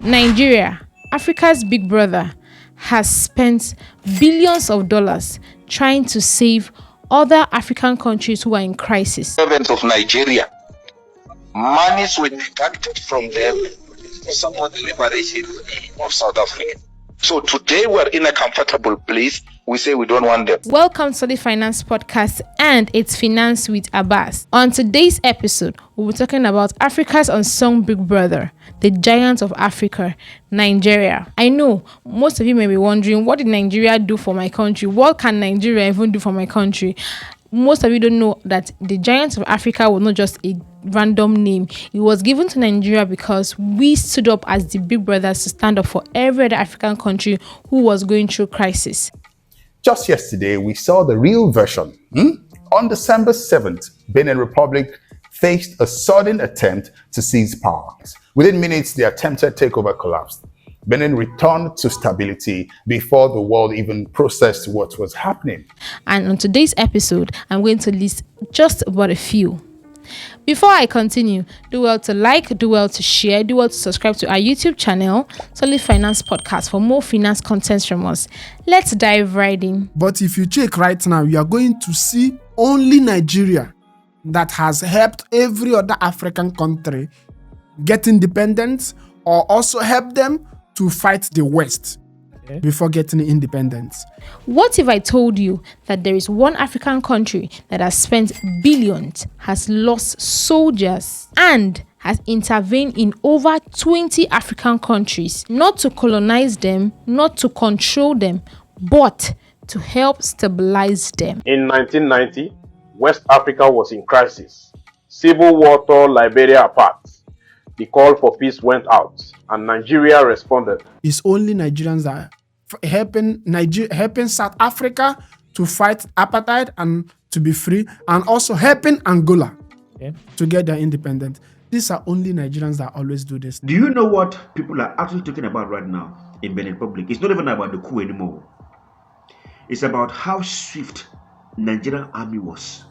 Nigeria, Africa's big brother, has spent billions of dollars trying to save other African countries who are in crisis. Servants of Nigeria, monies were deducted from them for support the liberation of South Africa. So today we're in a comfortable place. We say we don't want them. Welcome to the Finance Podcast, and it's Finance with Abbas. On today's episode, we'll be talking about Africa's unsung big brother, the giant of Africa, Nigeria. I know most of you may be wondering, what did Nigeria do for my country? What can Nigeria even do for my country? Most of you don't know that the giant of Africa was not just a random name. It was given to Nigeria because we stood up as the big brothers to stand up for every other African country who was going through crisis. Just yesterday, we saw the real version. On December 7th, Benin Republic faced a sudden attempt to seize power. Within minutes, the attempted takeover collapsed. Benin returned to stability before the world even processed what was happening. And on today's episode, I'm going to list just about a few. Before I continue, do well to like, do well to share, do well to subscribe to our YouTube channel, Solid Finance Podcast, for more finance contents from us. Let's dive right in. But if you check right now, you are going to see only Nigeria that has helped every other African country get independence, or also help them to fight the West before getting independence. What if I told you that there is one African country that has spent billions, has lost soldiers, and has intervened in over 20 African countries, not to colonize them, not to control them, but to help stabilize them? In 1990, West Africa was in crisis. Civil war tore Liberia apart. The call for peace went out, and Nigeria responded. It's only Nigerians that are helping South Africa to fight apartheid and to be free, and also helping Angola to get their independence. These are only Nigerians that always do this. Do you know what people are actually talking about right now in Benin Republic? It's not even about the coup anymore. It's about how swift Nigerian army was.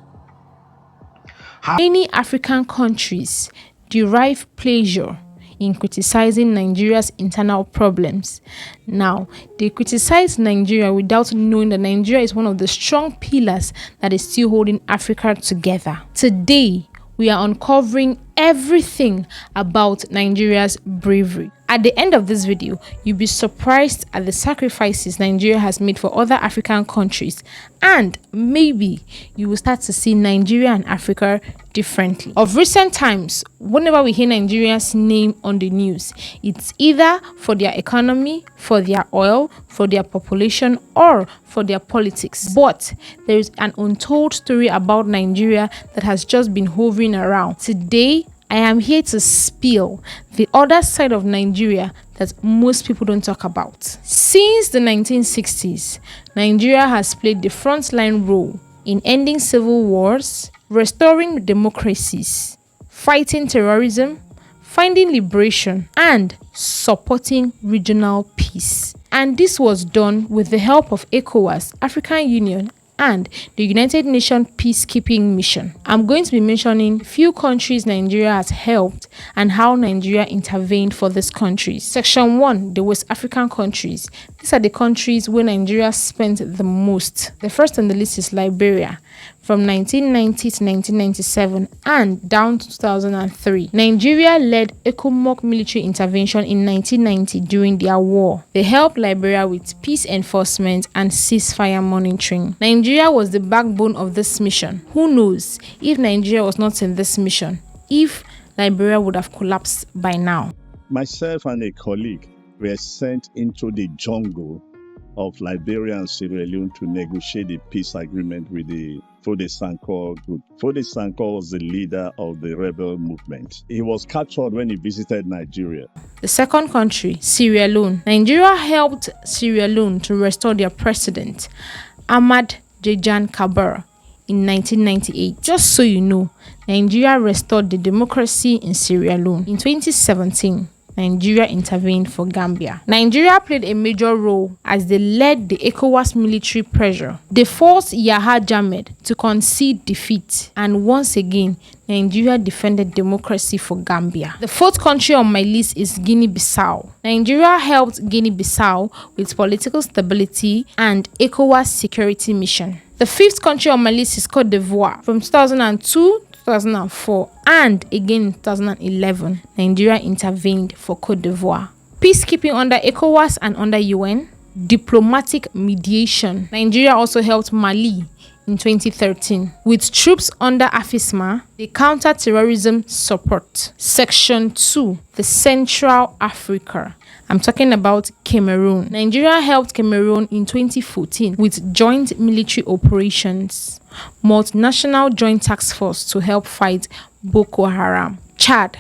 Many African countries derive pleasure in criticizing Nigeria's internal problems. Now, they criticize Nigeria without knowing that Nigeria is one of the strong pillars that is still holding Africa together. Today, we are uncovering everything about Nigeria's bravery. At the end of this video, you'll be surprised at the sacrifices Nigeria has made for other African countries, and maybe you will start to see Nigeria and Africa differently. Of recent times, whenever we hear Nigeria's name on the news, it's either for their economy, for their oil, for their population, or for their politics. But there is an untold story about Nigeria that has just been hovering around. Today, I am here to spill the other side of Nigeria that most people don't talk about. Since the 1960s, Nigeria has played the frontline role in ending civil wars, restoring democracies, fighting terrorism, finding liberation, and supporting regional peace. And this was done with the help of ECOWAS, African Union, and the United Nations peacekeeping mission. I'm going to be mentioning few countries Nigeria has helped and how Nigeria intervened for these countries. Section 1, the West African countries. These are the countries where Nigeria spent the most. The first on the list is Liberia, from 1990 to 1997 and down to 2003. Nigeria led ECOWAS military intervention in 1990 during their war. They helped Liberia with peace enforcement and ceasefire monitoring. Nigeria was the backbone of this mission. Who knows if Nigeria was not in this mission, if Liberia would have collapsed by now. Myself and a colleague were sent into the jungle of Liberia and Sierra Leone to negotiate a peace agreement with the Foday Sankoh group. Foday Sankoh was the leader of the rebel movement. He was captured when he visited Nigeria. The second country, Sierra Leone. Nigeria helped Sierra Leone to restore their president, Ahmad Jejan Kabara, in 1998. Just so you know, Nigeria restored the democracy in Sierra Leone. In 2017, Nigeria intervened for Gambia. Nigeria played a major role as they led the ECOWAS military pressure. They forced Yahya Jammeh to concede defeat, and once again, Nigeria defended democracy for Gambia. The fourth country on my list is Guinea-Bissau. Nigeria helped Guinea-Bissau with political stability and ECOWAS security mission. The fifth country on my list is Cote d'Ivoire. From 2002 2004 and again in 2011, Nigeria intervened for Cote d'Ivoire. Peacekeeping under ECOWAS and under UN. Diplomatic mediation. Nigeria also helped Mali in 2013 with troops under AFISMA, the counter-terrorism support. Section 2, the Central Africa. I'm talking about Cameroon. Nigeria helped Cameroon in 2014 with joint military operations, multinational joint task force to help fight Boko Haram. Chad.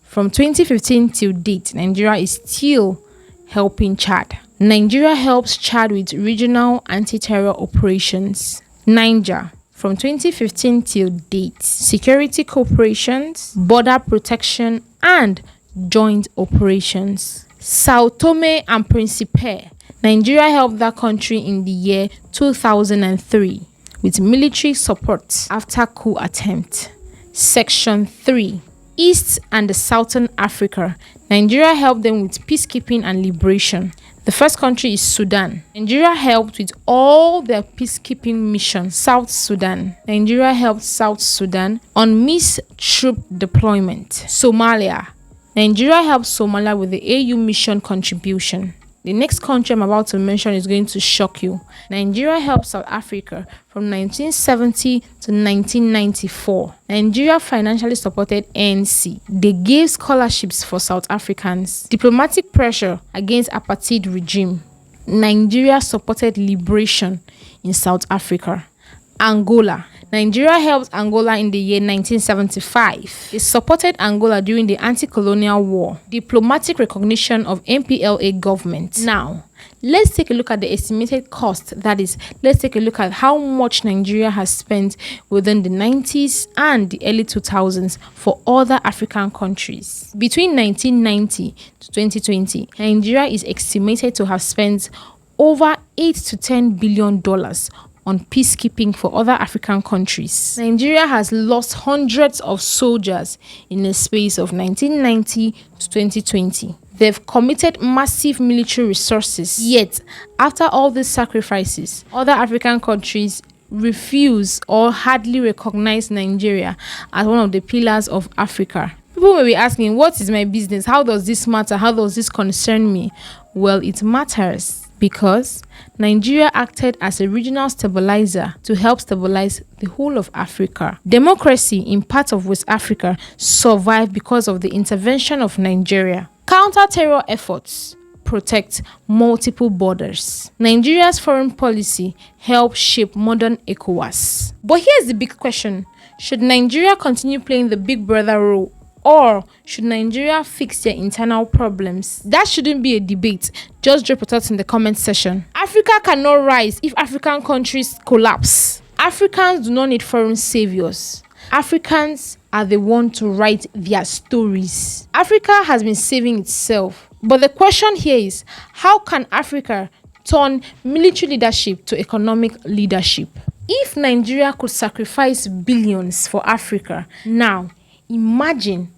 From 2015 till date, Nigeria is still helping Chad. Nigeria helps Chad with regional anti-terror operations. Niger. From 2015 till date, security cooperations, border protection, and joint operations. Sao Tome and Principe. Nigeria helped that country in the year 2003 with military support after coup attempt. Section 3. East and the Southern Africa. Nigeria helped them with peacekeeping and liberation. The first country is Sudan. Nigeria helped with all their peacekeeping missions. South Sudan. Nigeria helped South Sudan on missed troop deployment. Somalia. Nigeria helped Somalia with the AU mission contribution. The next country I'm about to mention is going to shock you. Nigeria helped South Africa from 1970 to 1994. Nigeria financially supported ANC. They gave scholarships for South Africans. Diplomatic pressure against apartheid regime. Nigeria supported liberation in South Africa. Angola. Nigeria helped Angola in the year 1975. They supported Angola during the anti-colonial war. Diplomatic recognition of MPLA government. Now, let's take a look at the estimated cost. That is, let's take a look at how much Nigeria has spent within the 90s and the early 2000s for other African countries. Between 1990 to 2020, Nigeria is estimated to have spent over $8 to $10 billion on peacekeeping for other African countries. Nigeria has lost hundreds of soldiers in the space of 1990 to 2020. They've committed massive military resources. Yet, after all these sacrifices, other African countries refuse or hardly recognize Nigeria as one of the pillars of Africa. People may be asking, what is my business? How does this matter? How does this concern me? Well, it matters because Nigeria acted as a regional stabilizer to help stabilize the whole of Africa. Democracy in parts of West Africa survived because of the intervention of Nigeria. Counter-terror efforts protect multiple borders. Nigeria's foreign policy helped shape modern ECOWAS. But here's the big question. Should Nigeria continue playing the big brother role, or should Nigeria fix their internal problems? That shouldn't be a debate. Just drop your thoughts in the comment section. Africa cannot rise if African countries collapse. Africans do not need foreign saviors. Africans are the ones to write their stories. Africa has been saving itself. But the question here is, how can Africa turn military leadership to economic leadership? If Nigeria could sacrifice billions for Africa, now imagine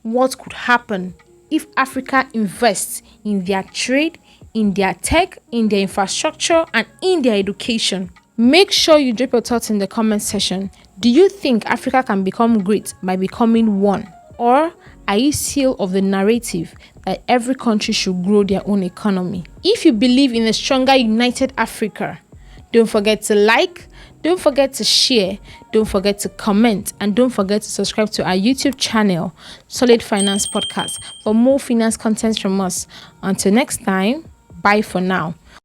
what could happen if Africa invests in their trade, in their tech, in their infrastructure, and in their education. Make sure you drop your thoughts in the comment section. Do you think Africa can become great by becoming one? Or are you still of the narrative that every country should grow their own economy? If you believe in a stronger, united Africa, don't forget to like, don't forget to share, don't forget to comment, and don't forget to subscribe to our YouTube channel, Solid Finance Podcast, for more finance content from us. Until next time, bye for now.